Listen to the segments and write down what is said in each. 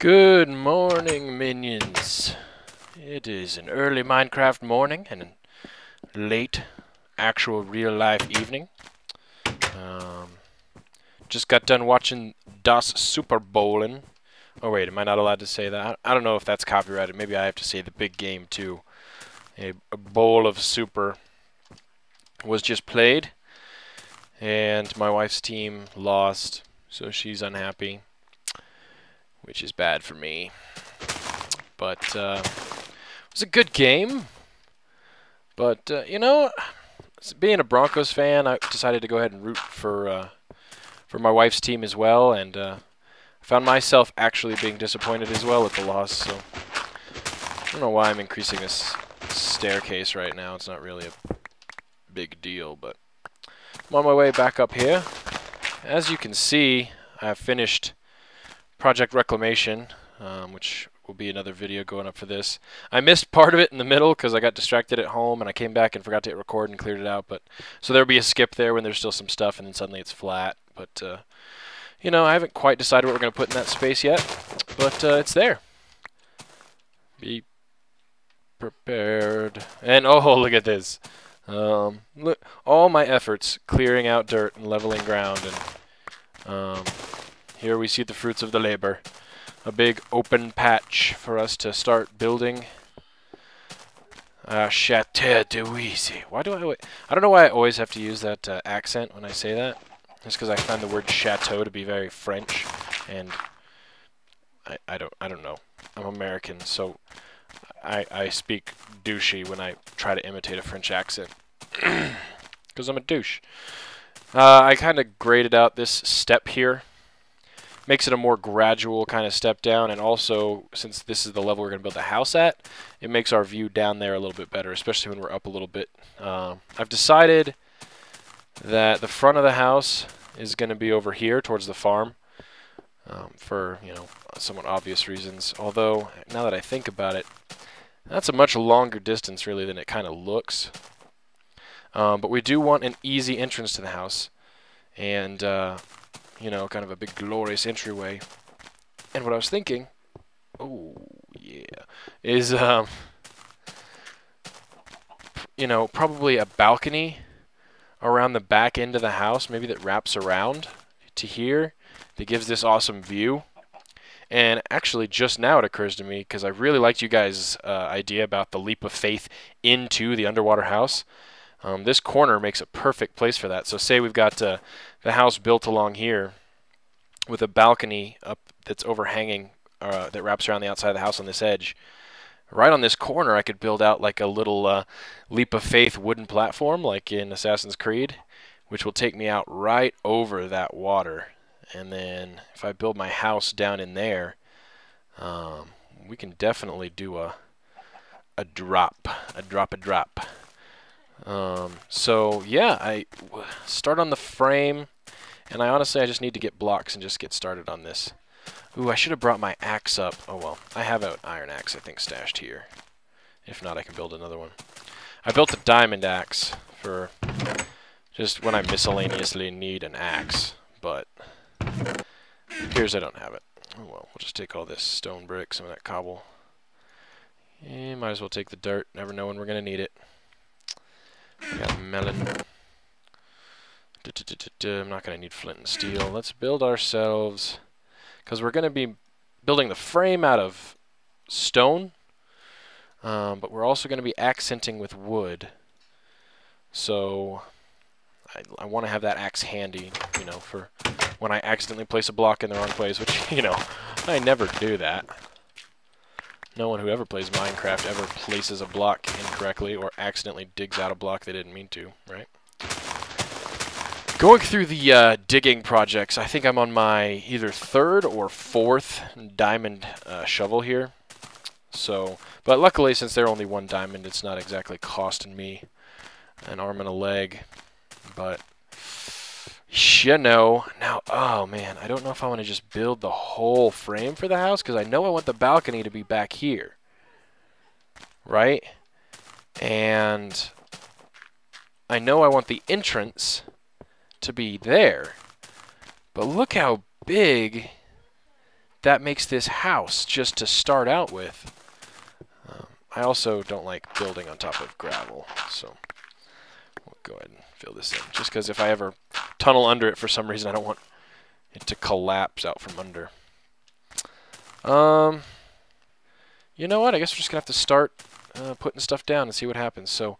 Good morning, minions. It is an early Minecraft morning and a late actual real-life evening. Just got done watching Das Super Bowlen. Oh wait, am I not allowed to say that? I don't know if that's copyrighted. Maybe I have to say the big game too. A bowl of super was just played, and my wife's team lost, so she's unhappy, which is bad for me. But it was a good game. But you know, being a Broncos fan, I decided to go ahead and root for my wife's team as well, and found myself actually being disappointed as well at the loss. So I don't know why I'm increasing this staircase right now. It's not really a big deal, but I'm on my way back up here. As you can see, I've finished Project Reclamation, which will be another video going up for this. I missed part of it in the middle because I got distracted at home and I came back and forgot to hit record and cleared it out. But so there'll be a skip there when there's still some stuff and then suddenly it's flat. But you know, I haven't quite decided what we're going to put in that space yet, but it's there. Be prepared. And oh, look at this. Look, all my efforts clearing out dirt and leveling ground, and here we see the fruits of the labor. A big open patch for us to start building. Chateau de Wizy. Why do I don't know why I always have to use that accent when I say that. Just because I find the word chateau to be very French, and I don't know. I'm American, so I speak douchey when I try to imitate a French accent. Because I'm a douche. I kind of graded out this step here. Makes it a more gradual kind of step down, and also, since this is the level we're going to build the house at, it makes our view down there a little bit better, especially when we're up a little bit. I've decided that the front of the house is going to be over here towards the farm, for, you know, somewhat obvious reasons. Although, now that I think about it, that's a much longer distance, really, than it kind of looks. But we do want an easy entrance to the house, and you know, kind of a big glorious entryway. And what I was thinking, oh yeah, is you know, probably a balcony around the back end of the house, maybe that wraps around to here, that gives this awesome view. And actually, just now it occurs to me, because I really liked you guys' idea about the leap of faith into the underwater house. This corner makes a perfect place for that. So say we've got the house built along here with a balcony up that's overhanging, that wraps around the outside of the house on this edge. Right on this corner, I could build out like a little leap of faith wooden platform, like in Assassin's Creed, which will take me out right over that water. And then if I build my house down in there, we can definitely do a drop. So yeah, I start on the frame, and I just need to get blocks and just get started on this. Ooh, I should have brought my axe up. Oh well, I have an iron axe, I think, stashed here. If not, I can build another one. I built a diamond axe for just when I miscellaneously need an axe, but it appears I don't have it. Oh well, we'll just take all this stone brick, some of that cobble. Might as well take the dirt, never know when we're going to need it. I got melon. I'm not going to need flint and steel. Let's build ourselves, because we're going to be building the frame out of stone, but we're also going to be accenting with wood. So I want to have that axe handy, you know, for when I accidentally place a block in the wrong place, which, you know, I never do that. No one who ever plays Minecraft ever places a block incorrectly or accidentally digs out a block they didn't mean to, right? Going through the digging projects, I think I'm on my either third or fourth diamond shovel here. So, but luckily, since they're only one diamond, it's not exactly costing me an arm and a leg. But, you know, now, oh man, I don't know if I want to just build the whole frame for the house, because I know I want the balcony to be back here, right? And I know I want the entrance to be there, but look how big that makes this house just to start out with. I also don't like building on top of gravel, so we'll go ahead and fill this in. Just because if I ever tunnel under it for some reason, I don't want it to collapse out from under. You know what? I guess we're just going to have to start putting stuff down and see what happens. So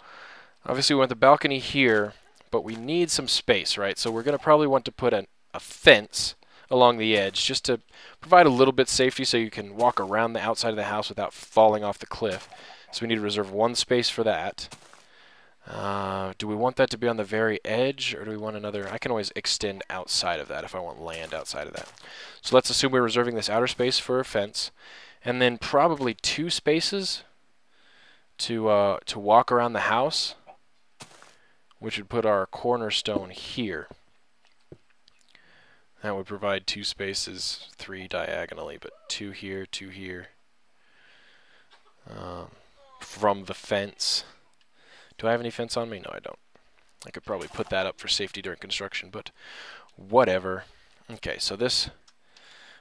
obviously we want the balcony here, but we need some space, right? So we're going to probably want to put a fence along the edge just to provide a little bit safety so you can walk around the outside of the house without falling off the cliff. So we need to reserve one space for that. Do we want that to be on the very edge, or do we want another? I can always extend outside of that if I want land outside of that. So let's assume we're reserving this outer space for a fence, and then probably 2 spaces to walk around the house, which would put our cornerstone here. That would provide 2 spaces, 3 diagonally, but 2 here, 2 here. From the fence. Do I have any fence on me? No, I don't. I could probably put that up for safety during construction, but whatever. Okay, so this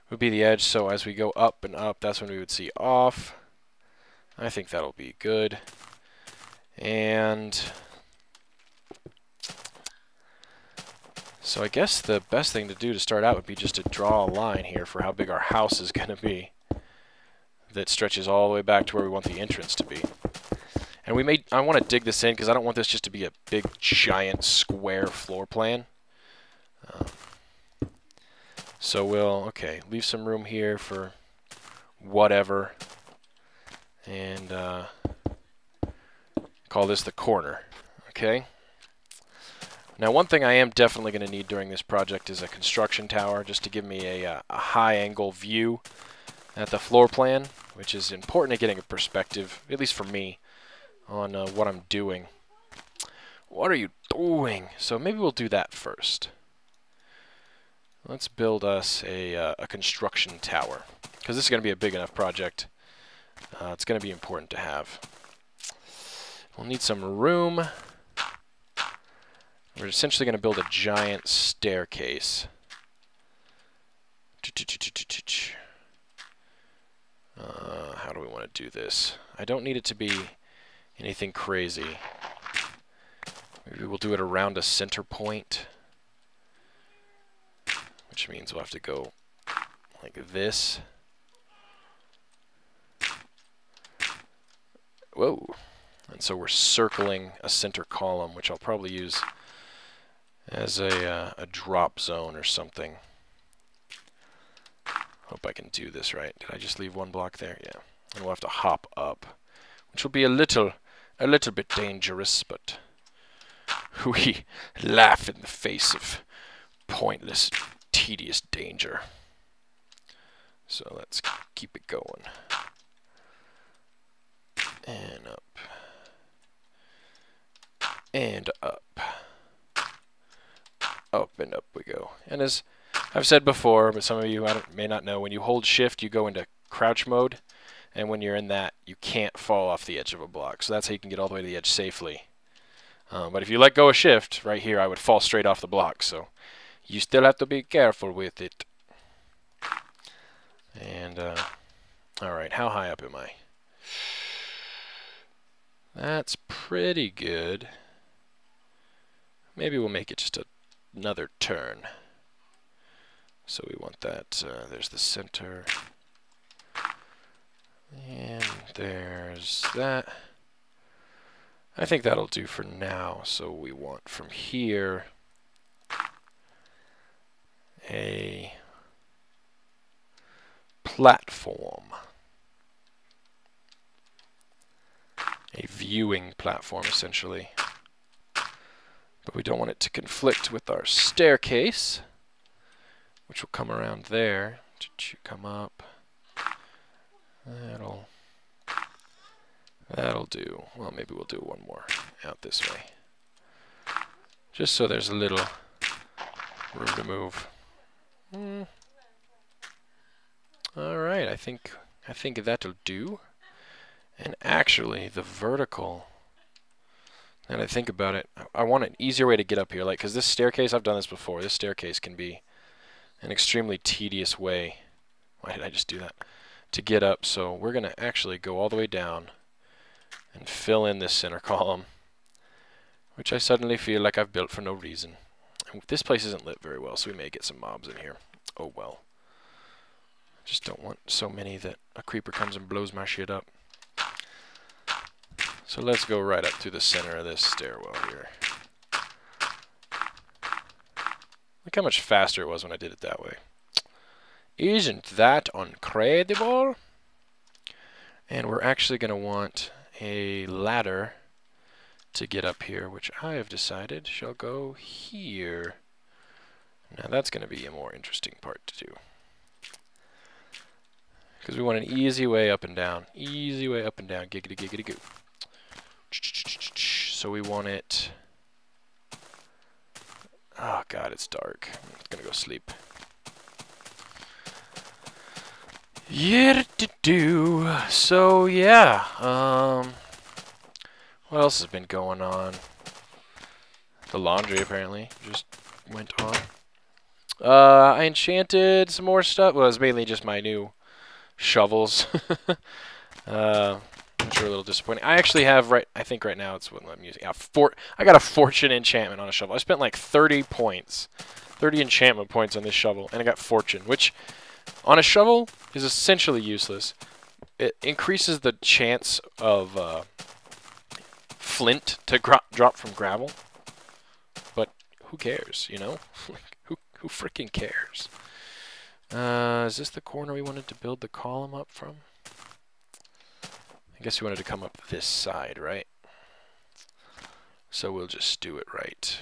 would be the edge, so as we go up and up, that's when we would see off. I think that'll be good. And so I guess the best thing to do to start out would be just to draw a line here for how big our house is going to be that stretches all the way back to where we want the entrance to be. And I want to dig this in because I don't want this just to be a big, giant, square floor plan. So we'll, okay, leave some room here for whatever. And call this the corner, okay? Now, one thing I am definitely going to need during this project is a construction tower, just to give me a high-angle view at the floor plan, which is important at getting a perspective, at least for me, on what I'm doing. What are you doing? So maybe we'll do that first. Let's build us a construction tower, because this is going to be a big enough project. It's going to be important to have. We'll need some room. We're essentially going to build a giant staircase. How do we want to do this? I don't need it to be anything crazy. Maybe we'll do it around a center point, which means we'll have to go like this. Whoa. And so we're circling a center column, which I'll probably use as a drop zone or something. Hope I can do this right. Did I just leave one block there? Yeah. And we'll have to hop up, which will be a little bit dangerous, but we laugh in the face of pointless, tedious danger. So let's keep it going. And up. And up. Up and up we go. And as I've said before, but some of you may not know, when you hold shift, you go into crouch mode. And when you're in that, you can't fall off the edge of a block. So that's how you can get all the way to the edge safely. But if you let go of shift, right here, I would fall straight off the block. So you still have to be careful with it. And, alright, how high up am I? That's pretty good. Maybe we'll make it just another turn. So we want that, there's the center. And there's that. I think that'll do for now. So we want from here a platform. A viewing platform, essentially. But we don't want it to conflict with our staircase, which will come around there. Come up. That'll do. Well, maybe we'll do one more out this way. Just so there's a little room to move. Alright, I think that'll do. And actually, the vertical, now that I think about it, I want an easier way to get up here. Like, because this staircase, I've done this before, this staircase can be an extremely tedious way. Why did I just do that? To get up, so we're going to actually go all the way down and fill in this center column, which I suddenly feel like I've built for no reason. And this place isn't lit very well, so we may get some mobs in here. Oh well. Just don't want so many that a creeper comes and blows my shit up. So let's go right up through the center of this stairwell here. Look how much faster it was when I did it that way. Isn't that incredible? And we're actually going to want a ladder to get up here, which I have decided shall go here. Now that's going to be a more interesting part to do. Because we want an easy way up and down. Easy way up and down. Giggity giggity goo. So we want it... Oh god, it's dark. I'm just gonna go sleep. So yeah, what else has been going on? The laundry apparently just went on. I enchanted some more stuff. Well, it was mainly just my new shovels. Which are a little disappointing. I actually have I think right now it's what I'm using. I got a fortune enchantment on a shovel. I spent like 30 points, 30 enchantment points on this shovel, and I got fortune, which on a shovel is essentially useless. It increases the chance of flint to drop from gravel, but who cares, you know? who freaking cares? Is this the corner we wanted to build the column up from? I guess we wanted to come up this side, right? So we'll just do it right.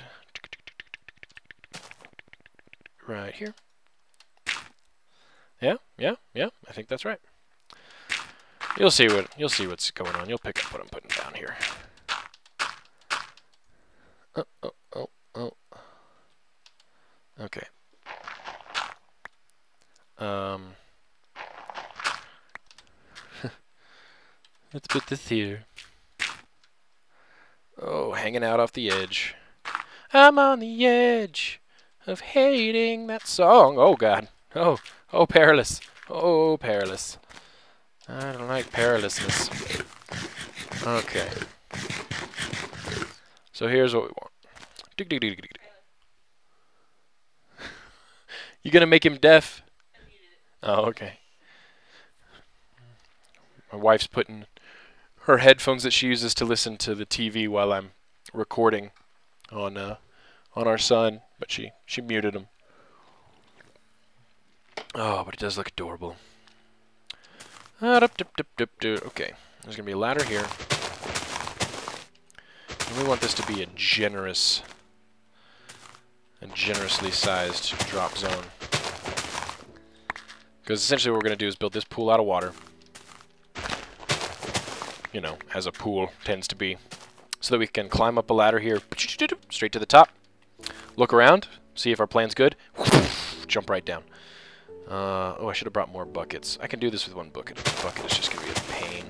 Right here. Yeah. I think that's right. You'll see what's going on. You'll pick up what I'm putting down here. Oh. Okay. Let's put this here. Oh, hanging out off the edge. I'm on the edge of hating that song. Oh, God. Oh, perilous. Oh, perilous. I don't like perilousness. Okay. So here's what we want. Dig, dig, dig, dig, dig. You gonna make him deaf? Oh, okay. My wife's putting her headphones that she uses to listen to the TV while I'm recording on our son, but she muted him. Oh, but it does look adorable. Okay, there's gonna be a ladder here, and we want this to be a generously sized drop zone. Because essentially what we're gonna do is build this pool out of water. You know, as a pool tends to be, so that we can climb up a ladder here, straight to the top, look around, see if our plan's good, jump right down. Oh, I should have brought more buckets. I can do this with one bucket. A bucket is just going to be a pain.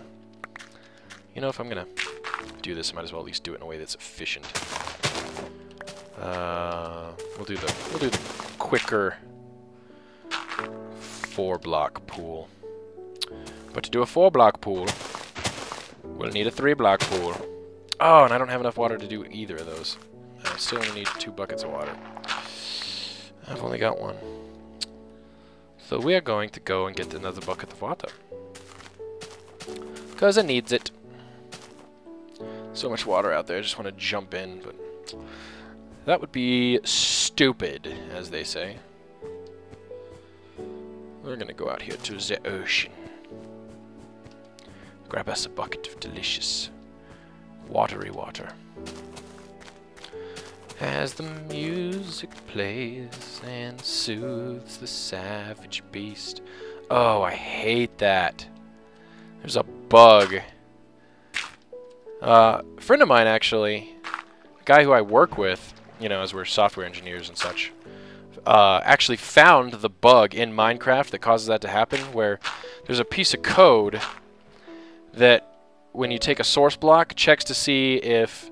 You know, if I'm going to do this, I might as well at least do it in a way that's efficient. We'll do the quicker 4-block pool. But to do a 4-block pool, we'll need a 3-block pool. Oh, and I don't have enough water to do either of those. I still only need 2 buckets of water. I've only got 1. So we are going to go and get another bucket of water. Because it needs it. So much water out there, I just want to jump in, but that would be stupid, as they say. We're going to go out here to the ocean. Grab us a bucket of delicious, watery water. As the music plays and soothes the savage beast. Oh, I hate that. There's a bug. A friend of mine, actually, a guy who I work with, you know, as we're software engineers and such, actually found the bug in Minecraft that causes that to happen, where there's a piece of code that, when you take a source block, checks to see if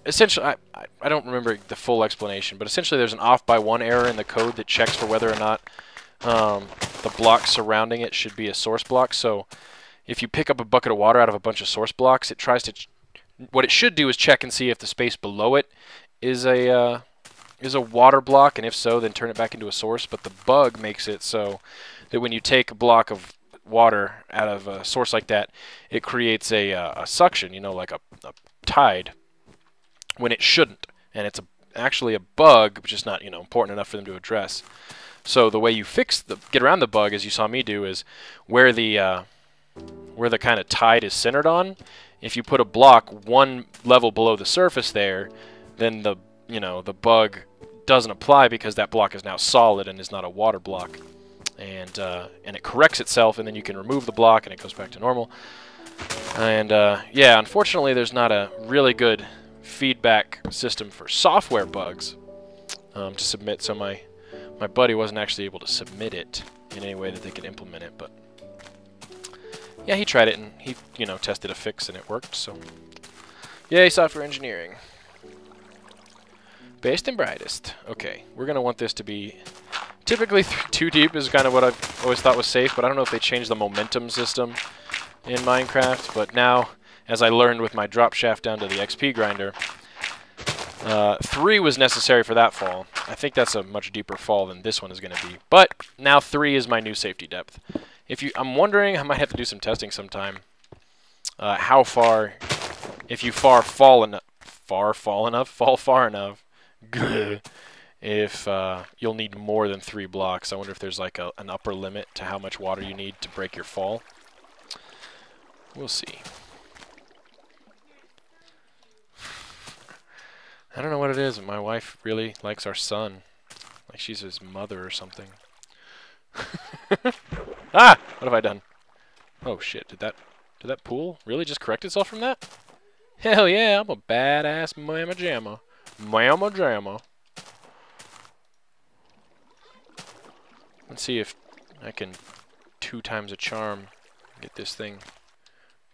essentially, I don't remember the full explanation, but essentially there's an off by 1 error in the code that checks for whether or not the block surrounding it should be a source block. So if you pick up a bucket of water out of a bunch of source blocks, it tries to what it should do is check and see if the space below it is a water block, and if so, then turn it back into a source. But the bug makes it so that when you take a block of water out of a source like that, it creates a suction, you know, like a tide, when it shouldn't. And it's actually a bug, which is not, you know, important enough for them to address. So the way you get around the bug, as you saw me do, is where the kind of tide is centered on. If you put a block one level below the surface there, then the bug doesn't apply because that block is now solid and is not a water block. And it corrects itself, and then you can remove the block and it goes back to normal. And yeah, unfortunately there's not a really good feedback system for software bugs to submit, so my buddy wasn't actually able to submit it in any way that they could implement it. But yeah, he tried it and he, you know, tested a fix and it worked. So yay, software engineering. Best and brightest. Okay, we're gonna want this to be typically 2 deep is kind of what I've always thought was safe, but I don't know if they changed the momentum system in Minecraft. But now, as I learned with my drop shaft down to the XP grinder, 3 was necessary for that fall. I think that's a much deeper fall than this one is going to be. But now 3 is my new safety depth. I'm wondering, I might have to do some testing sometime. How far, if you fall far enough, if you'll need more than 3 blocks. I wonder if there's like an upper limit to how much water you need to break your fall. We'll see. I don't know what it is, but my wife really likes our son. Like she's his mother or something. Ah! What have I done? Oh shit, did that pool really just correct itself from that? Hell yeah, I'm a badass mamma jamma. Mamma jamma. Let's see if I can 2 times a charm get this thing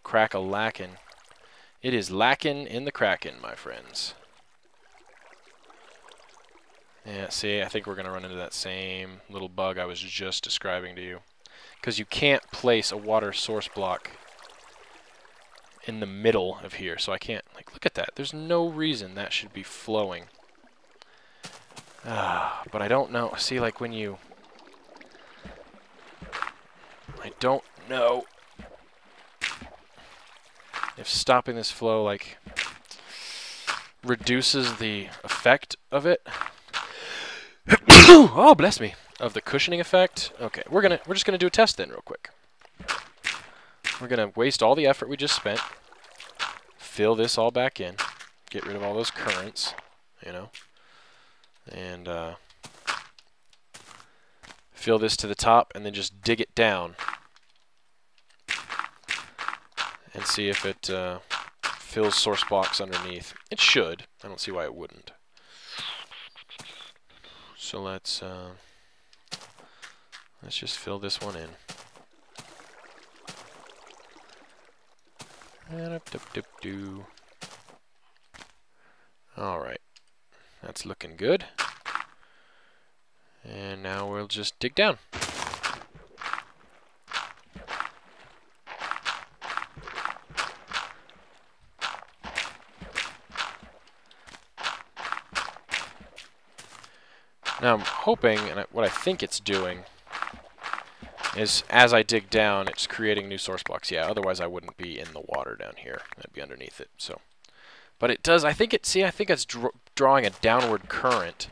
crack-a-lackin'. It is lacking in the crackin', my friends. Yeah, see, I think we're going to run into that same little bug I was just describing to you. Because you can't place a water source block in the middle of here, so I can't, like, look at that. There's no reason that should be flowing. But I don't know. See, like, when you... I don't know if stopping this flow, like, reduces the effect of it. Oh, bless me. Of the cushioning effect. Okay, we're just gonna do a test then real quick. We're gonna waste all the effort we just spent. Fill this all back in. Get rid of all those currents, you know. And fill this to the top and then just dig it down. And see if it fills source blocks underneath. It should. I don't see why it wouldn't. So let's just fill this one in. Alright, that's looking good. And now we'll just dig down. Now I'm hoping, and what I think it's doing, is as I dig down, it's creating new source blocks. Yeah, otherwise I wouldn't be in the water down here. I'd be underneath it. So, but it does. I think it's drawing a downward current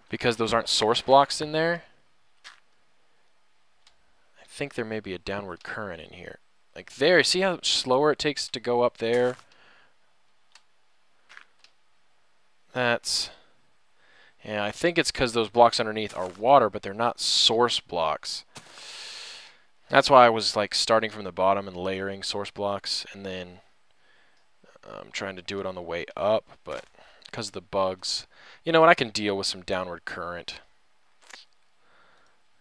because those aren't source blocks in there. I think there may be a downward current in here, like there. See how much slower it takes to go up there? That's. Yeah, I think it's because those blocks underneath are water, but they're not source blocks. That's why I was like starting from the bottom and layering source blocks, and then trying to do it on the way up, but because of the bugs, you know what, I can deal with some downward current.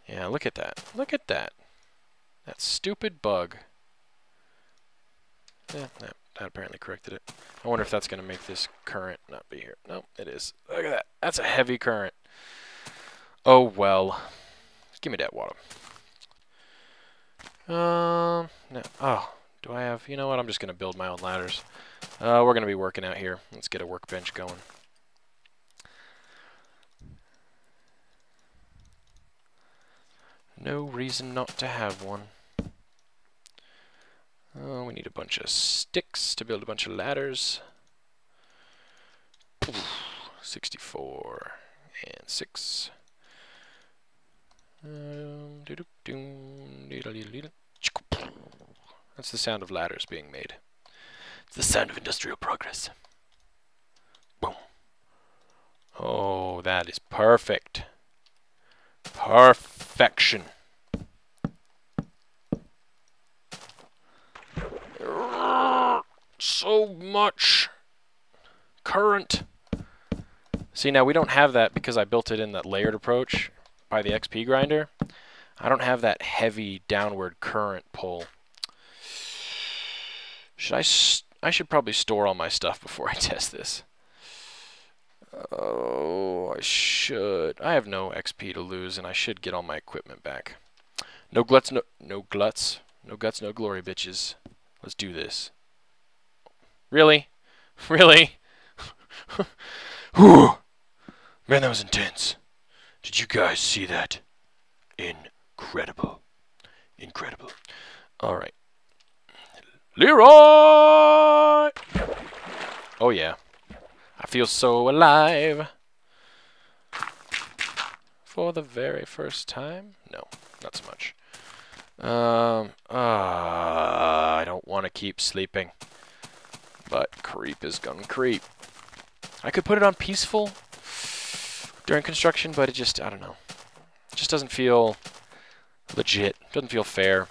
Yeah, look at that. Look at that. That stupid bug. Yeah, that apparently corrected it. I wonder if that's going to make this current not be here. No, it is. Look at that. That's a heavy current. Oh, well. Give me that water. No. Oh, do I have... You know what? I'm just going to build my own ladders. We're going to be working out here. Let's get a workbench going. No reason not to have one. Oh, we need a bunch of sticks to build a bunch of ladders. 64 and 6. That's the sound of ladders being made. It's the sound of industrial progress. Boom. Oh, that is perfect. Perfection. So much current. See, now we don't have that because I built it in that layered approach by the XP grinder. I don't have that heavy downward current pull. I should probably store all my stuff before I test this. Oh, I should. I have no XP to lose, and I should get all my equipment back. No gluts, no gluts. No guts, no glory, bitches. Let's do this. Really? Really? Whew. Man, that was intense. Did you guys see that? Incredible. Incredible. Alright. Leroy! Oh yeah. I feel so alive. For the very first time? No, not so much. I don't want to keep sleeping. But creep is gonna creep. I could put it on peaceful during construction, but it just, I don't know. It just doesn't feel legit. Doesn't feel fair.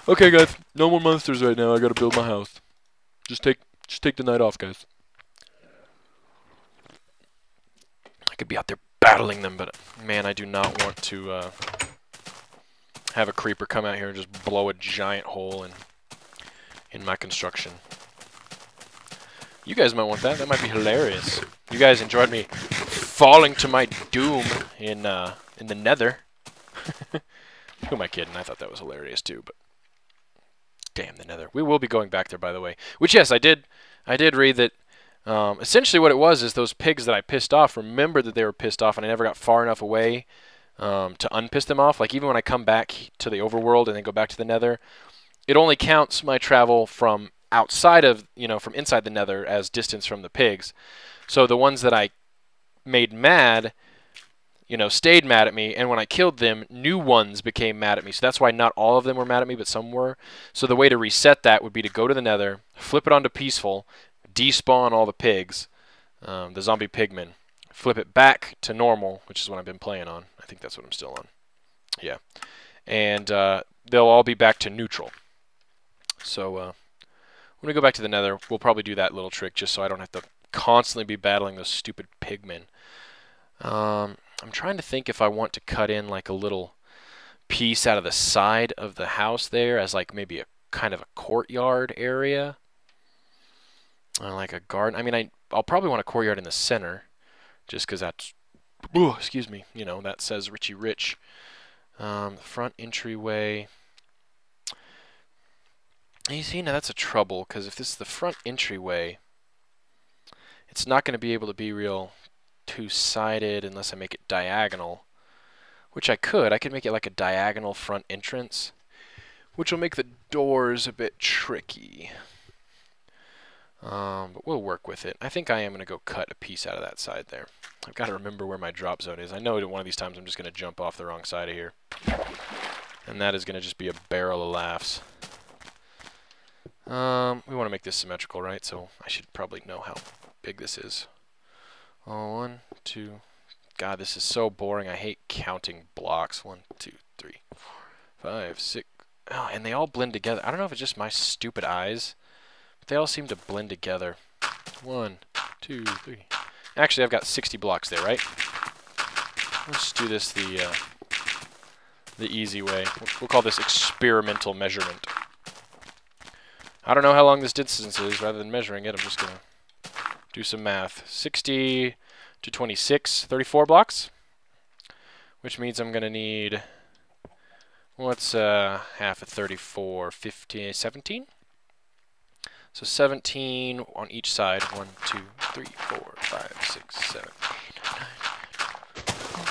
Okay, guys, no more monsters right now. I gotta build my house. Just take the night off, guys. I could be out there battling them, but man, I do not want to have a creeper come out here and just blow a giant hole in my construction. You guys might want that. That might be hilarious. You guys enjoyed me falling to my doom in the Nether. Who am I kidding? I thought that was hilarious too, but damn the Nether. We will be going back there, by the way. Which, yes, I did read that. Essentially, what it was is those pigs that I pissed off remembered that they were pissed off, and I never got far enough away to unpiss them off. Like even when I come back to the overworld and then go back to the Nether, it only counts my travel from outside of, from inside the Nether as distance from the pigs. So the ones that I made mad, stayed mad at me, and when I killed them, new ones became mad at me. So that's why not all of them were mad at me, but some were. So the way to reset that would be to go to the Nether, flip it onto peaceful, despawn all the pigs, the zombie pigmen, flip it back to normal, which is what I've been playing on. I think that's what I'm still on. Yeah. And they'll all be back to neutral. So when we go back to the Nether, we'll probably do that little trick just so I don't have to constantly be battling those stupid pigmen. I'm trying to think if I want to cut in like a little piece out of the side of the house there as like maybe a kind of a courtyard area. Like a garden. I mean, I'll probably want a courtyard in the center just because that's, excuse me, that says Richie Rich. Front entryway. You see, now that's a trouble because if this is the front entryway, it's not going to be able to be real two-sided unless I make it diagonal, which I could. I could make it like a diagonal front entrance, which will make the doors a bit tricky. But we'll work with it. I think I am going to go cut a piece out of that side there. I've got to remember where my drop zone is. I know that one of these times I'm just going to jump off the wrong side of here. And that is going to just be a barrel of laughs. We want to make this symmetrical, right? So I should probably know how big this is. 1, 2. God, this is so boring. I hate counting blocks. 1, 2, 3, 4, 5, 6. Oh, and they all blend together. I don't know if it's just my stupid eyes, but they all seem to blend together. 1, 2, 3. Actually, I've got 60 blocks there, right? Let's do this the easy way. We'll call this experimental measurement. I don't know how long this distance is. Rather than measuring it, I'm just going to do some math. 60 to 26, 34 blocks. Which means I'm going to need What's half of 34? 15, 17? So 17 on each side. 1, 2, 3, 4, 5, 6, 7, 8, 9,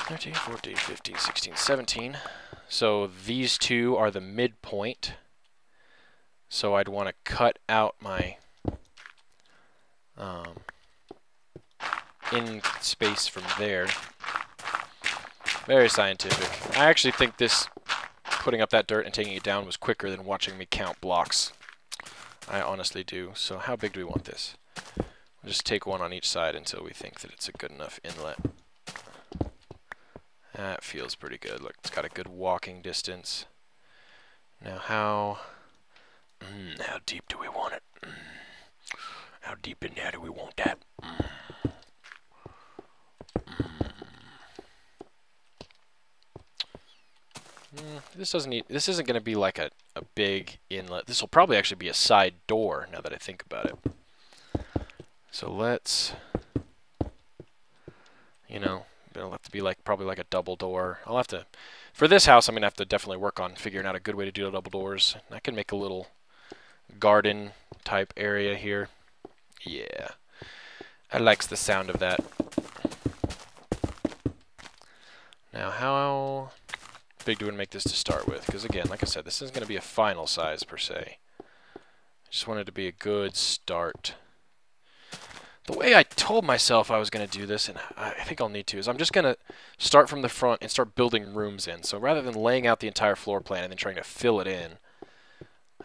13, 14, 15, 16, 17. So these two are the midpoint. So I'd want to cut out my in space from there. Very scientific. I actually think this, putting up that dirt and taking it down, was quicker than watching me count blocks. I honestly do. So how big do we want this? We'll just take one on each side until we think that it's a good enough inlet. That feels pretty good. Look, it's got a good walking distance. Now how deep do we want it? How deep in there do we want that? This isn't going to be like a big inlet. This will probably actually be a side door now that I think about it. So let's, it'll have to be probably like a double door. I'll have to, for this house, I'm going to have to definitely work on figuring out a good way to do double doors. I can make a little garden type area here. Yeah, I likes the sound of that. Now how big do we make this to start with? Because again, like I said, this isn't going to be a final size per se. I just want it to be a good start. The way I told myself I was going to do this, and I think I'll need to, is I'm just going to start from the front and start building rooms in. So rather than laying out the entire floor plan and then trying to fill it in,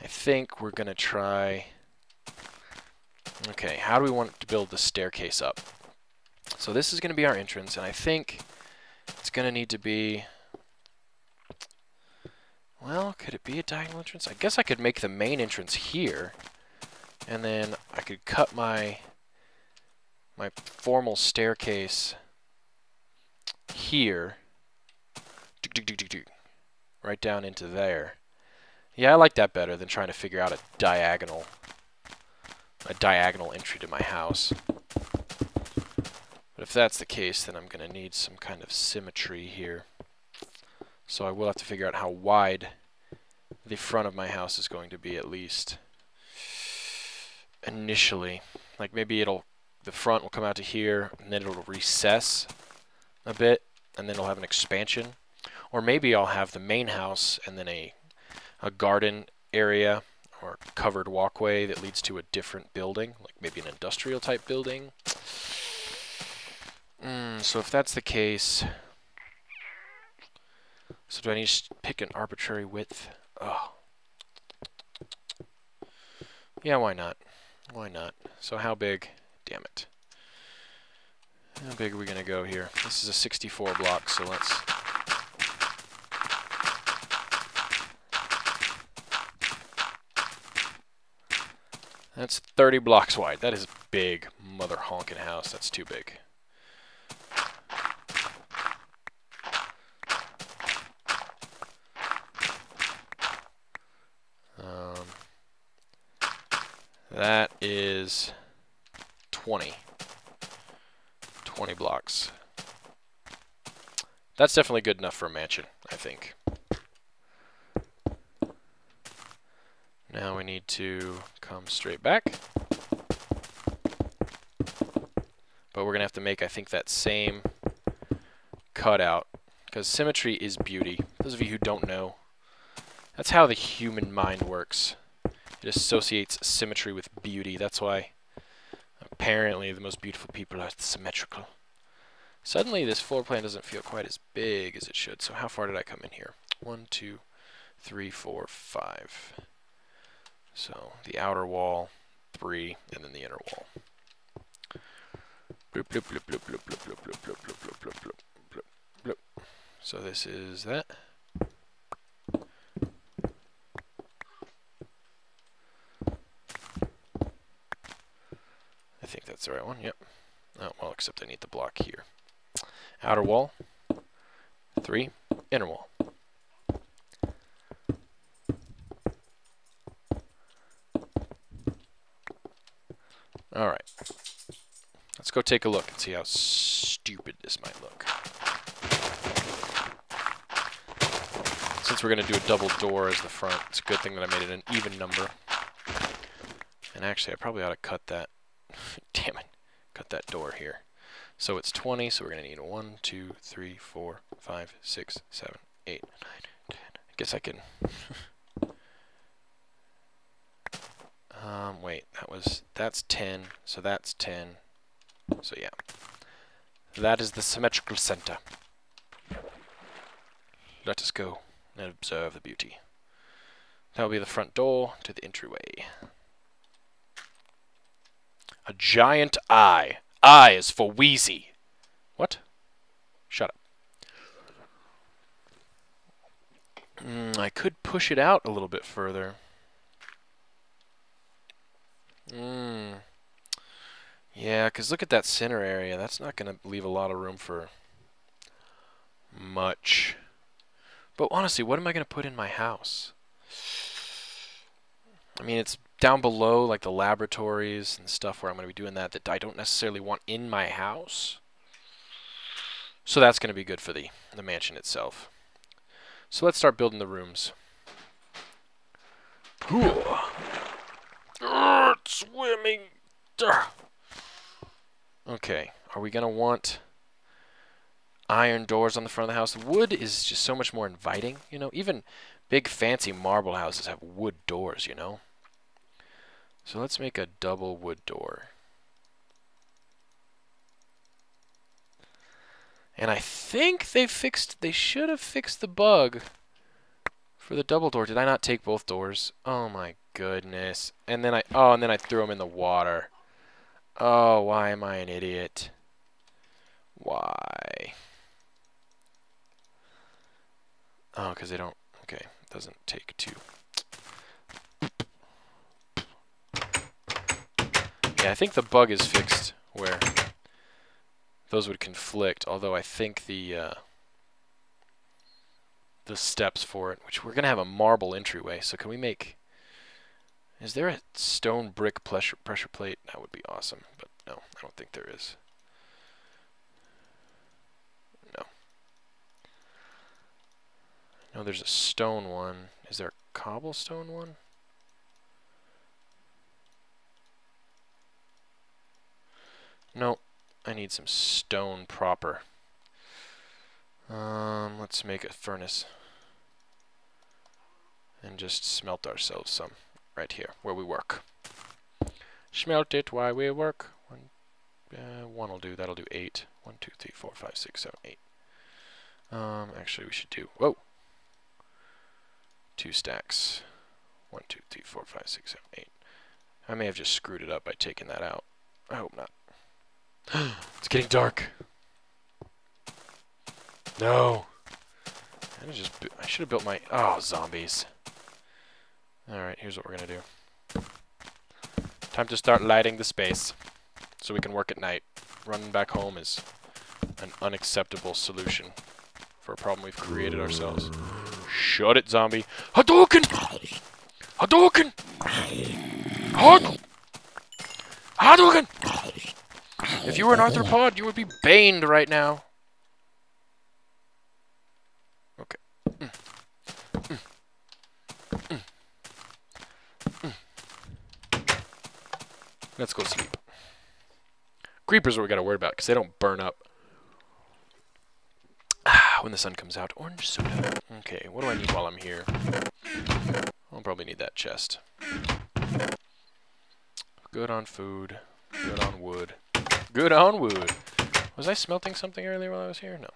I think we're going to try... Okay, how do we want to build the staircase up? So this is going to be our entrance, and I think it's going to need to be... Well, could it be a diagonal entrance? I guess I could make the main entrance here, and then I could cut my formal staircase here, right down into there. Yeah, I like that better than trying to figure out a diagonal entry to my house. But if that's the case, then I'm going to need some kind of symmetry here. So I will have to figure out how wide the front of my house is going to be, at least initially. Like maybe the front will come out to here, and then it'll recess a bit, and then it'll have an expansion. Or maybe I'll have the main house and then a garden area or covered walkway that leads to a different building, like maybe an industrial type building. So if that's the case, so do I need to pick an arbitrary width? Oh. Yeah, why not? Why not? So how big? Damn it. How big are we going to go here? This is a 64 block, so let's... That's 30 blocks wide. That is a big mother honkin' house. That's too big. That is 20 blocks. That's definitely good enough for a mansion, I think. Now we need to come straight back. But we're going to have to make, I think, that same cutout, because symmetry is beauty. Those of you who don't know, that's how the human mind works. It associates symmetry with beauty. That's why apparently the most beautiful people are symmetrical. Suddenly this floor plan doesn't feel quite as big as it should. So how far did I come in here? 1, 2, 3, 4, 5. So the outer wall, 3, and then the inner wall. Bloop, bloop, bloop, bloop, bloop, bloop, bloop, bloop, bloop, bloop, bloop, bloop, bloop, bloop, bloop. So this is that. I think that's the right one, yep. Oh, well, except I need the block here. Outer wall, 3, inner wall. Alright. Let's go take a look and see how stupid this might look. Since we're going to do a double door as the front, it's a good thing that I made it an even number. And actually, I probably ought to cut that. Damn it. Cut that door here. So it's 20, so we're going to need 1, 2, 3, 4, 5, 6, 7, 8, 9, 10. I guess I can... wait, that's 10, so that's 10. So yeah. That is the symmetrical center. Let us go and observe the beauty. That will be the front door to the entryway. A giant eye. I is for Wheezy. What? Shut up. I could push it out a little bit further. Yeah, because look at that center area. That's not going to leave a lot of room for much. But honestly, what am I going to put in my house? I mean, it's down below, like the laboratories and stuff where I'm going to be doing that I don't necessarily want in my house. So that's going to be good for the mansion itself. So let's start building the rooms. Swimming. Okay, are we going to want iron doors on the front of the house? Wood is just so much more inviting, you know. Even big fancy marble houses have wood doors, you know. So let's make a double wood door. And I think they should have fixed the bug for the double door. Did I not take both doors? Oh my goodness. And then I threw them in the water. Oh, why am I an idiot? Why? Oh, because they don't... Okay, it doesn't take two. Yeah, I think the bug is fixed where those would conflict, although I think the steps for it, which we're going to have a marble entryway, so can we make... Is there a stone brick pressure plate? That would be awesome, but no, I don't think there is. No. No, there's a stone one. Is there a cobblestone one? No, I need some stone proper. Let's make a furnace. And just smelt ourselves some right here, where we work. Smelt it while we work. One will do, that'll do 8. 1, 2, 3, 4, 5, 6, 7, 8. Actually we should do, whoa! 2 stacks. 1, 2, 3, 4, 5, 6, 7, 8. I may have just screwed it up by taking that out. I hope not. It's getting dark. No. I should have built my... Oh, zombies. Alright, here's what we're going to do. Time to start lighting the space so we can work at night. Running back home is an unacceptable solution for a problem we've created ourselves. Shut it, zombie. Hadouken! Hadouken! Hadouken! If you were an arthropod, you would be baned right now. Okay. Let's go sleep. Creepers are what we gotta worry about, because they don't burn up when the sun comes out. Orange soda. Okay, what do I need while I'm here? I'll probably need that chest. Good on food. Good on wood. Good on wood. Was I smelting something earlier while I was here? No.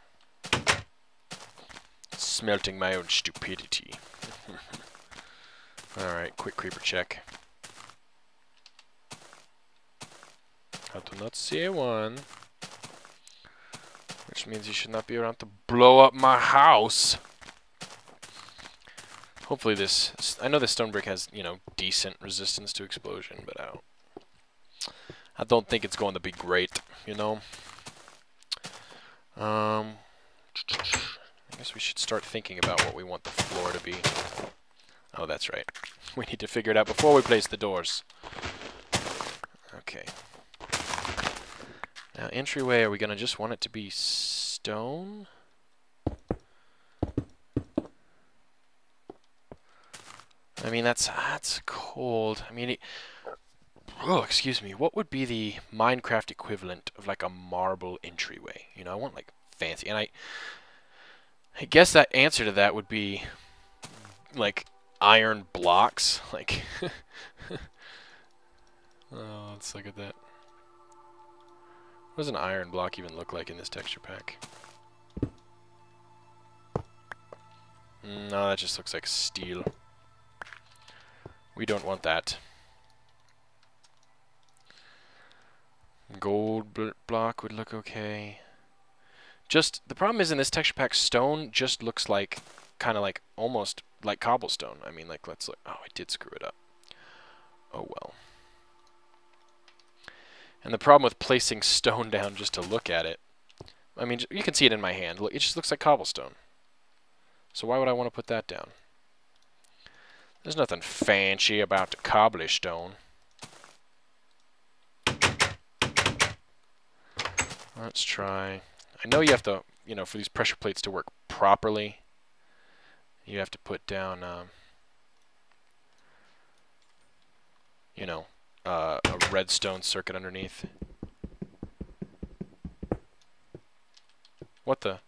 Smelting my own stupidity. Alright, quick creeper check. I do not see one. Which means you should not be around to blow up my house. Hopefully this... I know this stone brick has, you know, decent resistance to explosion, but I don't think it's going to be great, you know? I guess we should start thinking about what we want the floor to be. Oh, that's right. We need to figure it out before we place the doors. Okay. Now, entryway, are we going to just want it to be stone? I mean, that's cold. I mean, oh, excuse me. What would be the Minecraft equivalent of like a marble entryway? You know, I want like fancy. And I guess that answer to that would be like iron blocks. Like, oh, let's look at that. What does an iron block even look like in this texture pack? No, that just looks like steel. We don't want that. Gold block would look okay. Just, the problem is in this texture pack, stone just looks like, kind of like, almost like cobblestone. I mean, like, let's look. Oh, I did screw it up. Oh, well. And the problem with placing stone down just to look at it, I mean, you can see it in my hand. Look, it just looks like cobblestone. So why would I want to put that down? There's nothing fancy about the cobblestone. Let's try. I know you have to, you know, for these pressure plates to work properly, you have to put down, you know, a redstone circuit underneath. What the?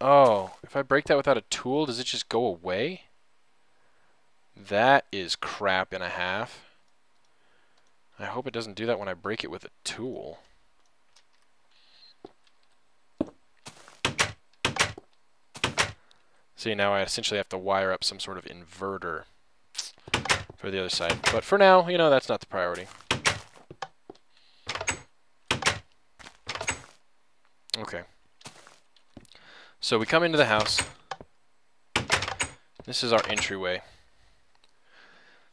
Oh, if I break that without a tool, does it just go away? That is crap and a half. I hope it doesn't do that when I break it with a tool. See, now I essentially have to wire up some sort of inverter for the other side. But for now, you know, that's not the priority. Okay. So we come into the house. This is our entryway.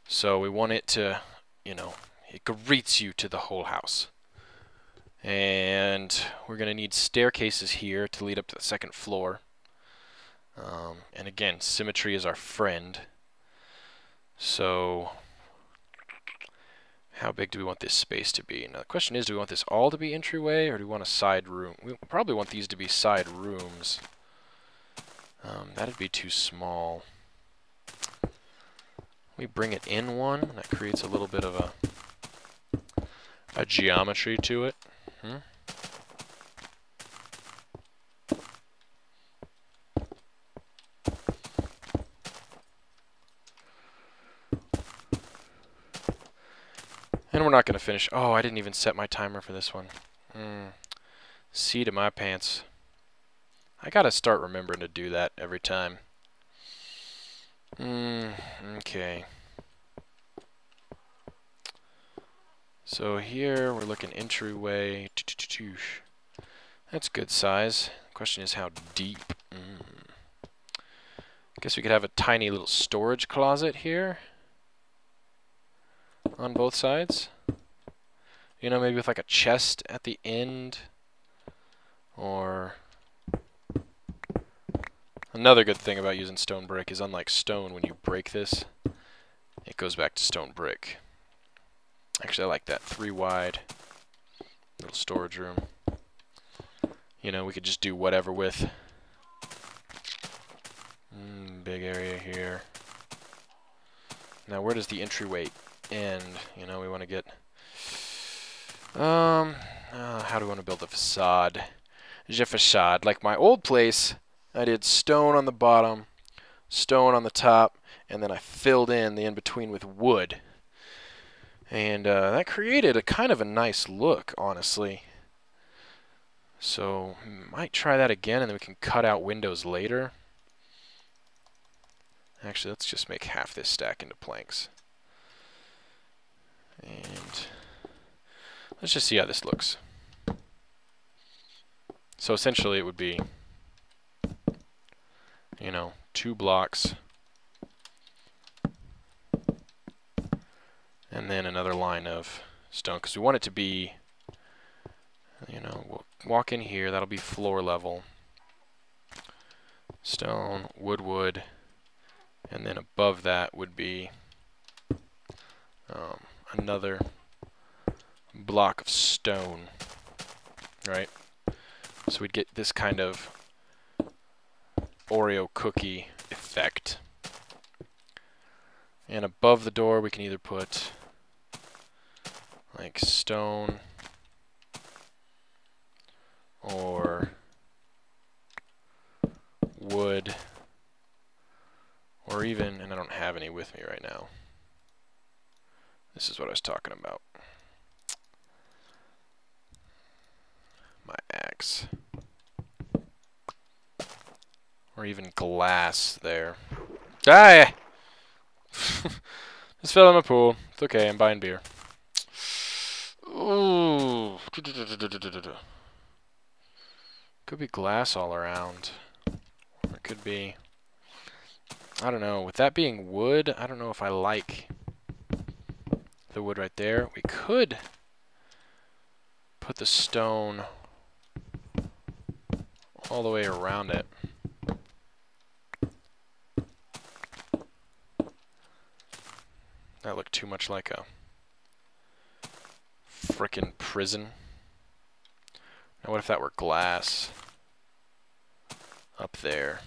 So we want it to, you know, it greets you to the whole house. And we're going to need staircases here to lead up to the second floor. And again, symmetry is our friend. So how big do we want this space to be? Now the question is, do we want this all to be entryway, or do we want a side room? We probably want these to be side rooms. That'd be too small. We bring it in one. That creates a little bit of a geometry to it. And we're not going to finish. Oh, I didn't even set my timer for this one. Seat of my pants. I got to start remembering to do that every time. Okay. So here we're looking entryway. That's good size. Question is how deep. Guess we could have a tiny little storage closet here on both sides. You know, maybe with like a chest at the end. Or another good thing about using stone brick is, unlike stone, when you break this, it goes back to stone brick. Actually, I like that 3 wide little storage room. You know, we could just do whatever with. Big area here. Now, where does the entryway end? You know, we want to get. How do we want to build the facade? The facade, like my old place, I did stone on the bottom, stone on the top, and then I filled in the in-between with wood. And that created a kind of a nice look, honestly. So, might try that again, and then we can cut out windows later. Actually, let's just make half this stack into planks. And let's just see how this looks. So essentially it would be, you know, 2 blocks. And then another line of stone, because we want it to be, you know, we'll walk in here, that'll be floor level. Stone, wood, and then above that would be another block of stone, right? So we'd get this kind of Oreo cookie effect. And above the door we can either put like stone or wood, or even, and I don't have any with me right now. This is what I was talking about. My axe. Or even glass there. Die! Just fell in my pool. It's okay, I'm buying beer. Ooh. Could be glass all around. Or it could be, I don't know. With that being wood, I don't know if I like the wood right there. We could put the stone all the way around it. That looked too much like a frickin' prison. Now what if that were glass up there?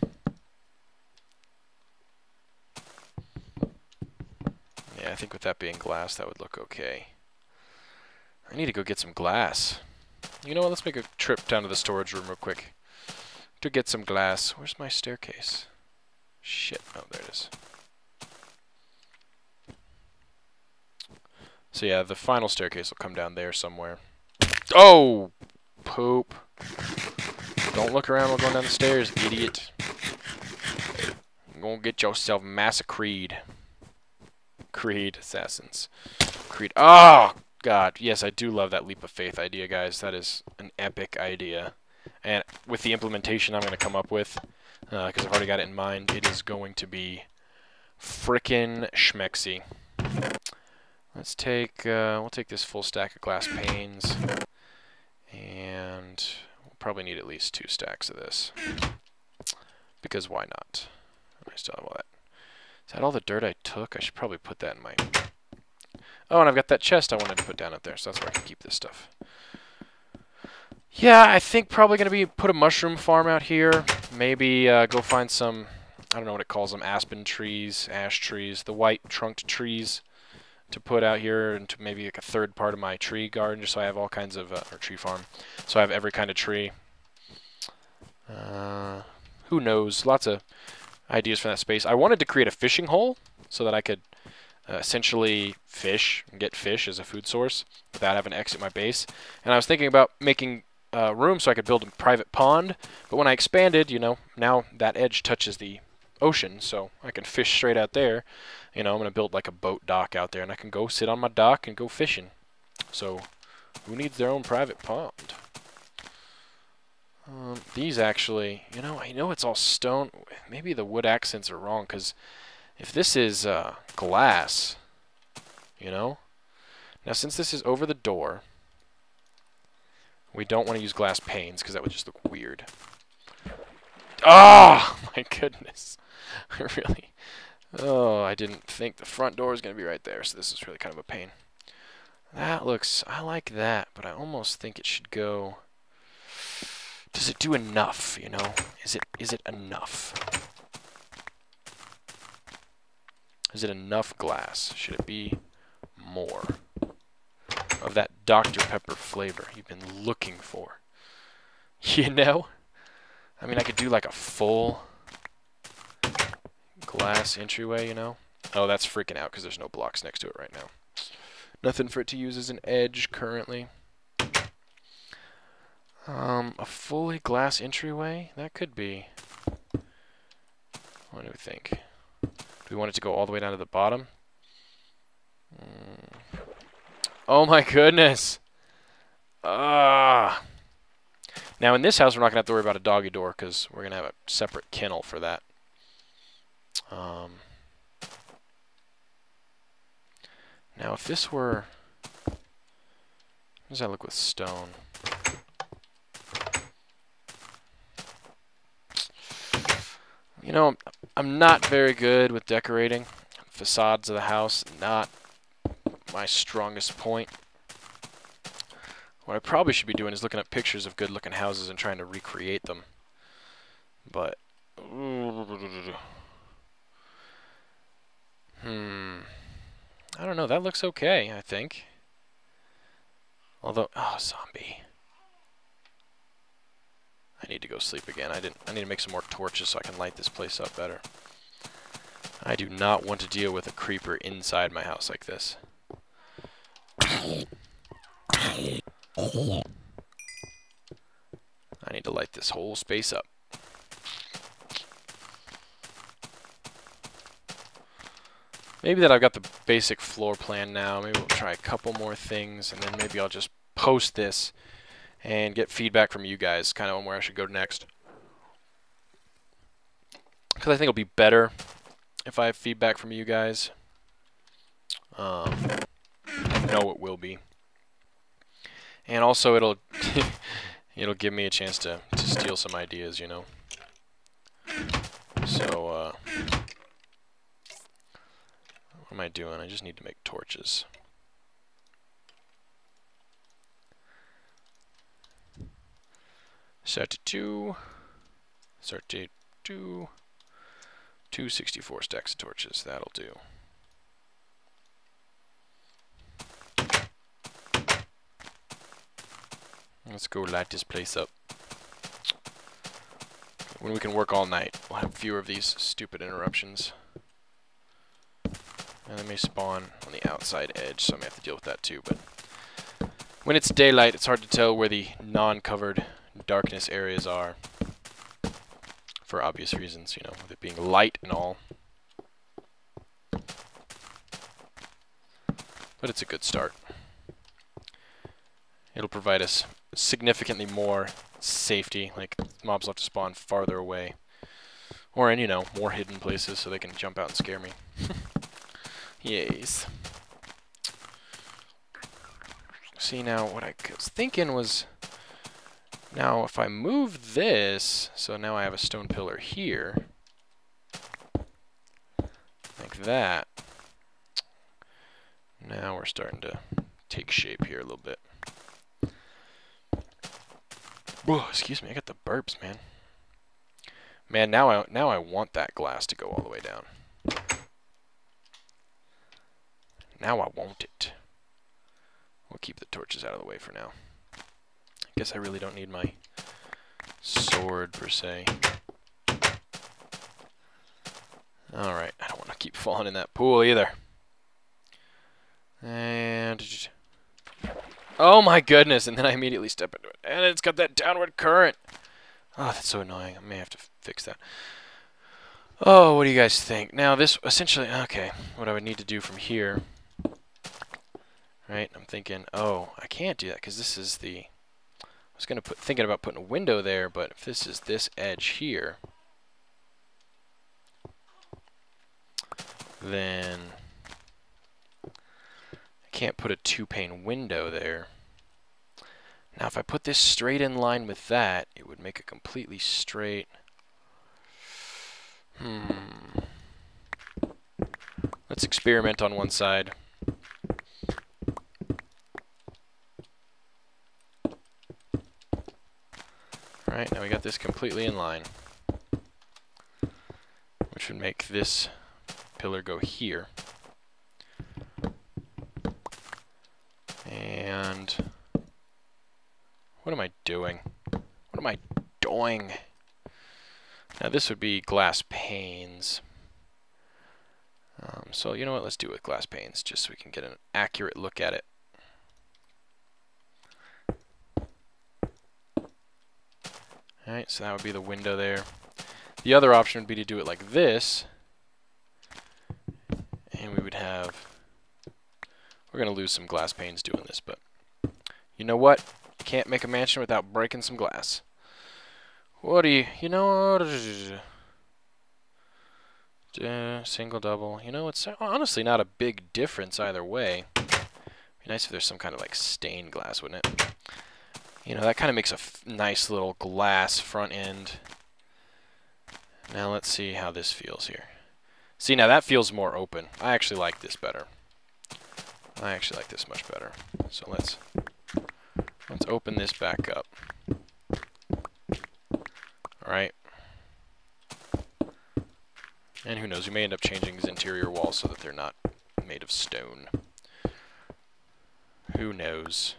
Yeah, I think with that being glass, that would look okay. I need to go get some glass. You know what, let's make a trip down to the storage room real quick to get some glass. Where's my staircase? Shit, oh, there it is. So yeah, the final staircase will come down there somewhere. Oh! Poop. Don't look around while going down the stairs, idiot. You're gonna get yourself massacred. Creed assassins. Creed. Oh! God. Yes, I do love that leap of faith idea, guys. That is an epic idea. And with the implementation I'm going to come up with, because I've already got it in mind, it is going to be frickin' schmexy. Let's take, we'll take this full stack of glass panes, and we'll probably need at least 2 stacks of this, because why not? I still have all that. Is that all the dirt I took? I should probably put that in my... Oh, and I've got that chest I wanted to put down up there, so that's where I can keep this stuff. Yeah, I think probably going to be put a mushroom farm out here. Maybe go find some, I don't know what it calls them, aspen trees, ash trees, the white trunked trees to put out here into maybe like a third part of my tree garden, just so I have all kinds of, or tree farm, so I have every kind of tree. Who knows? Lots of ideas for that space. I wanted to create a fishing hole so that I could essentially fish and get fish as a food source without having to exit my base. And I was thinking about making room so I could build a private pond, but when I expanded, you know, now that edge touches the ocean, so I can fish straight out there. You know, I'm going to build like a boat dock out there, and I can go sit on my dock and go fishing. So, who needs their own private pond? These actually, you know, I know it's all stone. Maybe the wood accents are wrong, because if this is glass, you know, now since this is over the door, we don't want to use glass panes, because that would just look weird. Oh, my goodness. Really? Oh, I didn't think the front door was going to be right there, so this is really kind of a pain. That looks, I like that, but I almost think it should go... Does it do enough, you know? Is it enough? Is it enough glass? Should it be more of that Dr. Pepper flavor you've been looking for? You know? I mean, I could do like a full glass entryway, you know? Oh, that's freaking out because there's no blocks next to it right now. Nothing for it to use as an edge currently. A fully glass entryway? That could be... What do we think? Do we want it to go all the way down to the bottom? Oh my goodness! Ah! Now in this house we're not going to have to worry about a doggy door because we're going to have a separate kennel for that. Now if this were... How does that look with stone? You know, I'm not very good with decorating. Facades of the house, not my strongest point. What I probably should be doing is looking at pictures of good-looking houses and trying to recreate them. But... don't know. That looks okay, I think. Although, oh, zombie. I need to go sleep again. I need to make some more torches so I can light this place up better. I do not want to deal with a creeper inside my house like this. I need to light this whole space up. Maybe that I've got the basic floor plan now. Maybe we'll try a couple more things, and then maybe I'll just post this and get feedback from you guys kind of on where I should go next. Because I think it'll be better if I have feedback from you guys. I know it will be. And also it'll it'll give me a chance to steal some ideas, you know. So, what am I doing? I just need to make torches. Set to 2. Start to 2. 264 stacks of torches. That'll do. Let's go light this place up. When we can work all night, we'll have fewer of these stupid interruptions. And they may spawn on the outside edge, so I may have to deal with that too. But when it's daylight, it's hard to tell where the non-covered darkness areas are. For obvious reasons, you know, with it being light and all. But it's a good start. It'll provide us significantly more safety, like mobs will have to spawn farther away. Or in, you know, more hidden places so they can jump out and scare me. Yes. See, now what I was thinking was, now if I move this, so now I have a stone pillar here, like that. Now we're starting to take shape here a little bit. Whoa, excuse me, I got the burps, man. Man, now I want that glass to go all the way down. Now I want it. We'll keep the torches out of the way for now. I guess I really don't need my sword, per se. Alright, I don't want to keep falling in that pool either. And... oh my goodness, and then I immediately step into it. And it's got that downward current. Oh, that's so annoying. I may have to fix that. Oh, what do you guys think? Now this, essentially, okay, what I would need to do from here, right, I'm thinking, oh, I can't do that because this is the, I was going to thinking about putting a window there, but if this is this edge here, then I can't put a 2-pane window there. Now if I put this straight in line with that, it would make a completely straight... Let's experiment on one side. Alright, now we got this completely in line. Which would make this pillar go here. And... what am I doing? What am I doing? Now this would be glass panes. So you know what, let's do it with glass panes, just so we can get an accurate look at it. Alright, so that would be the window there. The other option would be to do it like this. And we would have... we're going to lose some glass panes doing this, but... you know what? You can't make a mansion without breaking some glass. What do you know... single, double. You know, it's honestly not a big difference either way. Be nice if there's some kind of like stained glass, wouldn't it? You know, that kind of makes a nice little glass front end. Now let's see how this feels here. See, now that feels more open. I actually like this better. I actually like this much better. So let's open this back up. Alright. And who knows, we may end up changing these interior walls so that they're not made of stone. Who knows?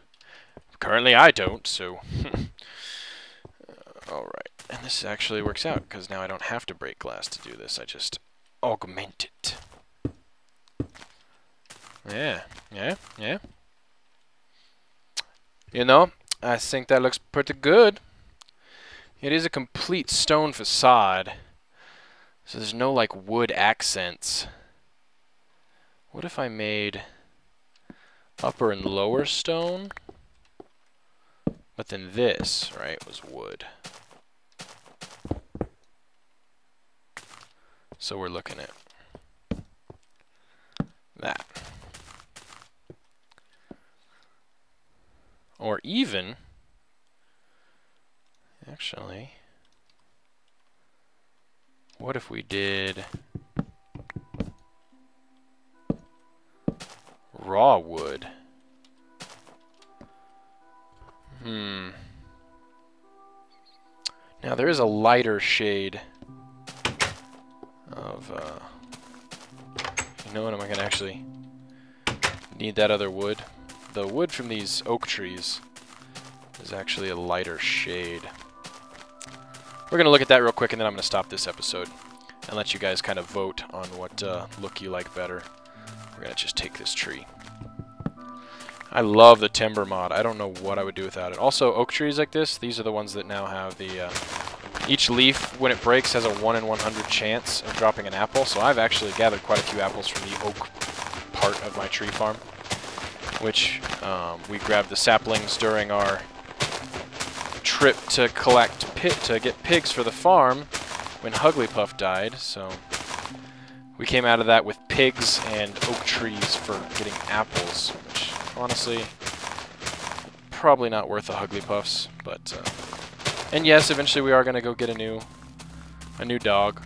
Currently I don't, so... Alright, and this actually works out, because now I don't have to break glass to do this. I just augment it. Yeah, yeah, yeah. You know, I think that looks pretty good. It is a complete stone facade, so there's no, like, wood accents. What if I made upper and lower stone? But then this, right, was wood. So we're looking at that. Or even, actually, what if we did raw wood? Now there is a lighter shade of, you know what, am I going to actually need that other wood? The wood from these oak trees is actually a lighter shade. We're going to look at that real quick, and then I'm going to stop this episode and let you guys kind of vote on what look you like better. We're going to just take this tree. I love the timber mod. I don't know what I would do without it. Also, oak trees like this, these are the ones that now have the... each leaf, when it breaks, has a 1 in 100 chance of dropping an apple. So I've actually gathered quite a few apples from the oak part of my tree farm, which we grabbed the saplings during our trip to get pigs for the farm when Hugglypuff died. So we came out of that with pigs and oak trees for getting apples, which honestly probably not worth the Hugglypuffs, but and yes, eventually we are going to go get a new dog,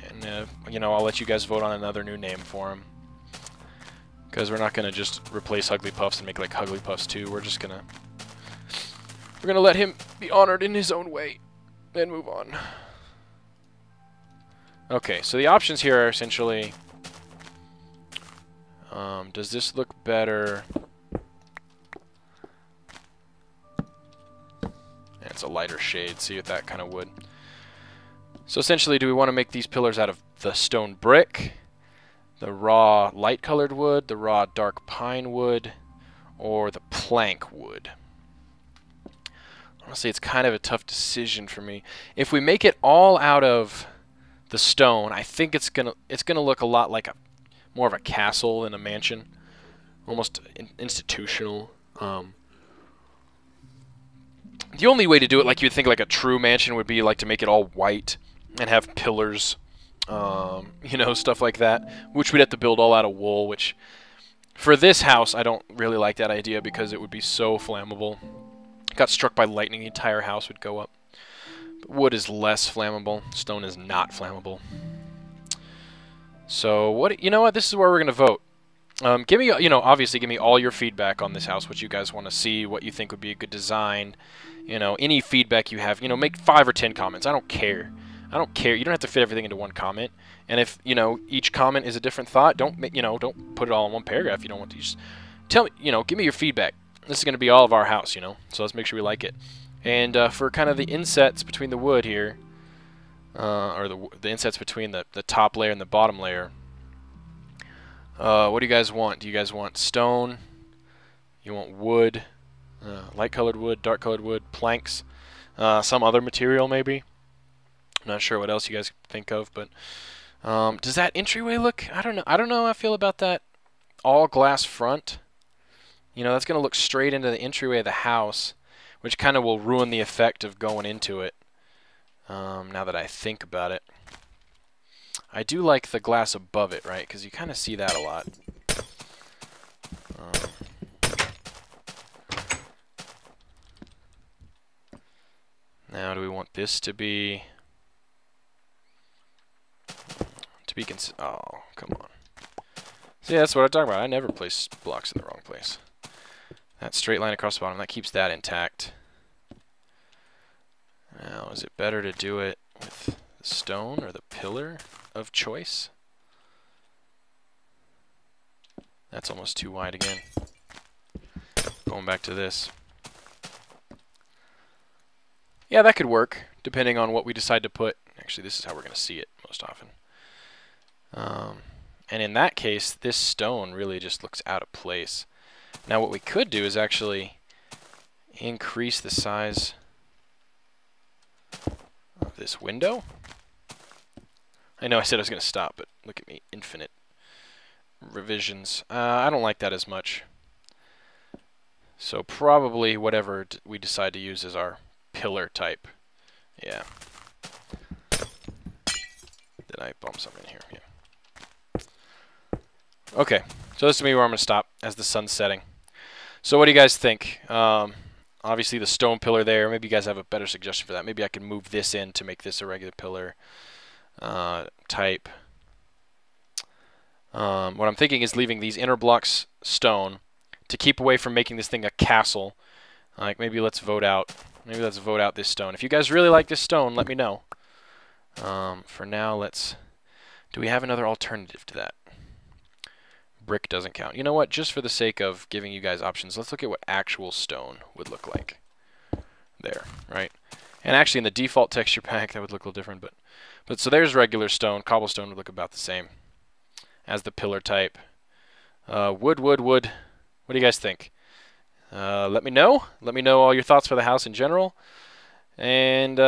and you know, I'll let you guys vote on another new name for him, because we're not going to just replace Hugglypuffs and make like Hugglypuffs 2. We're gonna let him be honored in his own way, and move on. Okay, so the options here are essentially, does this look better? And it's a lighter shade, see, with that kind of wood. So essentially, do we want to make these pillars out of the stone brick, the raw light colored wood, the raw dark pine wood, or the plank wood? Honestly, it's kind of a tough decision for me. If we make it all out of the stone, I think it's gonna look a lot like more of a castle than a mansion, almost institutional. The only way to do it, like you'd think, like a true mansion would be like to make it all white and have pillars, you know, stuff like that, which we'd have to build all out of wool. Which for this house, I don't really like that idea because it would be so flammable. Got struck by lightning, the entire house would go up. But wood is less flammable. Stone is not flammable. So you know what? This is where we're gonna vote. Give me, you know, obviously give me all your feedback on this house, what you guys want to see, what you think would be a good design. You know, any feedback you have. You know, make 5 or 10 comments. I don't care. I don't care. You don't have to fit everything into one comment. And if, you know, each comment is a different thought, don't put it all in one paragraph. You don't want to. Just tell me, you know, give me your feedback. This is going to be all of our house, you know, so let's make sure we like it. And for kind of the insets between the wood here, or the insets between the top layer and the bottom layer, what do you guys want? Do you guys want stone? You want wood? Light-colored wood, dark-colored wood, planks, some other material maybe? I'm not sure what else you guys think of, but does that entryway look? I don't know. I don't know how I feel about that all glass front. You know, that's going to look straight into the entryway of the house, which kind of will ruin the effect of going into it, now that I think about it. I do like the glass above it, right? Because you kind of see that a lot. Now, do we want this to be... oh, come on. See, that's what I'm talking about. I never place blocks in the wrong place. That straight line across the bottom, that keeps that intact. Now, is it better to do it with the stone or the pillar of choice? That's almost too wide again. Going back to this. Yeah, that could work, depending on what we decide to put. Actually, this is how we're going to see it most often. And in that case, this stone really just looks out of place. Now what we could do is actually increase the size of this window. I know I said I was going to stop, but look at me, infinite revisions. I don't like that as much. So probably whatever we decide to use as our pillar type. Yeah. Did I bump something here? Yeah. Okay, so this is me where I'm going to stop as the sun's setting. So what do you guys think? Obviously the stone pillar there, maybe you guys have a better suggestion for that. Maybe I can move this in to make this a regular pillar type. What I'm thinking is leaving these inner blocks stone to keep away from making this thing a castle. Like maybe let's vote out. Maybe let's vote out this stone. If you guys really like this stone, let me know. For now, let's... Do we have another alternative to that? Brick doesn't count. You know what? Just for the sake of giving you guys options, let's look at what actual stone would look like. There, right? And actually in the default texture pack, that would look a little different. But so there's regular stone. Cobblestone would look about the same as the pillar type. Wood. What do you guys think? Let me know. Let me know all your thoughts for the house in general. And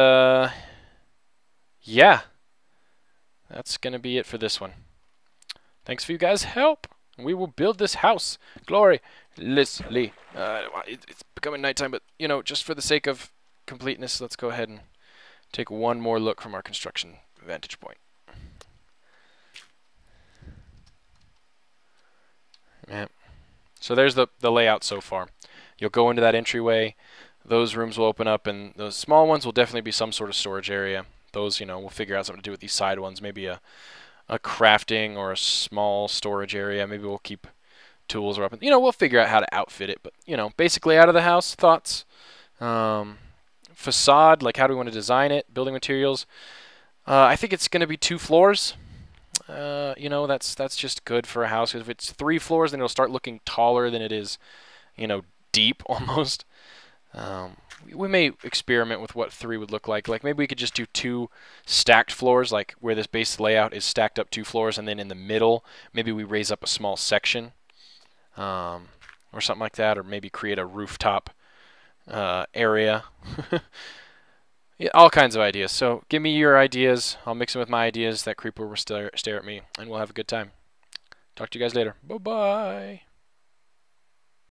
yeah, that's going to be it for this one. Thanks for you guys' help. We will build this house gloriously. It's becoming nighttime, but you know, just for the sake of completeness, let's go ahead and take one more look from our construction vantage point. Yeah. So there's the layout so far. You'll go into that entryway. Those rooms will open up, and those small ones will definitely be some sort of storage area. Those, you know, we'll figure out something to do with these side ones. Maybe a crafting or a small storage area. Maybe we'll keep tools or weapons. You know, we'll figure out how to outfit it. But, you know, basically out of the house, thoughts. Facade, like how do we want to design it? Building materials. I think it's going to be 2 floors. You know, that's just good for a house. If it's 3 floors, then it'll start looking taller than it is, you know, deep almost. We may experiment with what 3 would look like. Like maybe we could just do 2 stacked floors, like where this base layout is stacked up 2 floors, and then in the middle, maybe we raise up a small section, or something like that, or maybe create a rooftop area. Yeah, all kinds of ideas. So give me your ideas. I'll mix them with my ideas. That creeper will stare at me, and we'll have a good time. Talk to you guys later. Bye-bye.